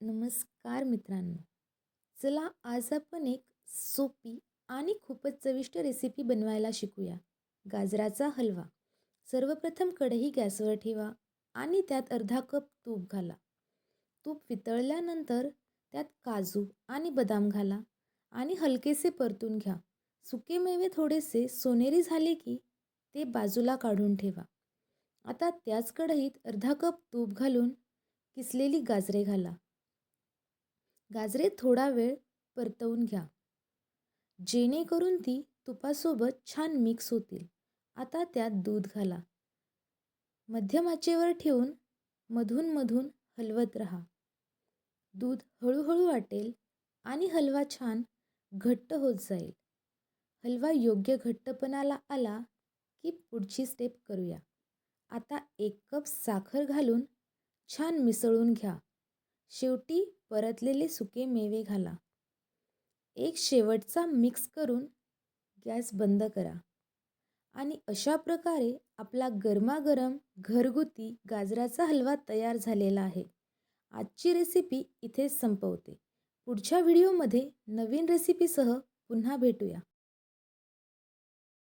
नमस्कार मित्रांनो. चला आज आपण एक सोपी आणि खूपच चविष्ट रेसिपी बनवायला शिकूया. गाजराचा हलवा. सर्वप्रथम कढई गॅसवर ठेवा आणि त्यात अर्धा कप तूप घाला. तूप वितळल्यानंतर त्यात काजू आणि बदाम घाला आणि हलकेसे परतून घ्या. सुके मेवे थोडेसे सोनेरी झाले की ते बाजूला काढून ठेवा. आता त्याच कढईत अर्धा कप तूप घालून किसलेली गाजरे घाला. गाजरे थोडा वेळ परतवून घ्या, जेणेकरून ती तुपासोबत छान मिक्स होतील. आता त्यात दूध घाला. मध्यम आचेवर ठेवून मधून हलवत राहा. दूध हळूहळू आटेल आणि हलवा छान घट्ट होत जाईल. हलवा योग्य घट्टपणाला आला की पुढची स्टेप करूया. आता 1 कप साखर घालून छान मिसळून घ्या. शेवटी परतलेले सुके मेवे घाला. एक शेवटचा मिक्स करून गॅस बंद करा. आणि अशा प्रकारे आपला गरमागरम घरगुती गाजराचा हलवा तयार झालेला आहे. आजची रेसिपी इथेच संपवते. पुढच्या व्हिडिओमध्ये नवीन रेसिपीसह पुन्हा भेटूया.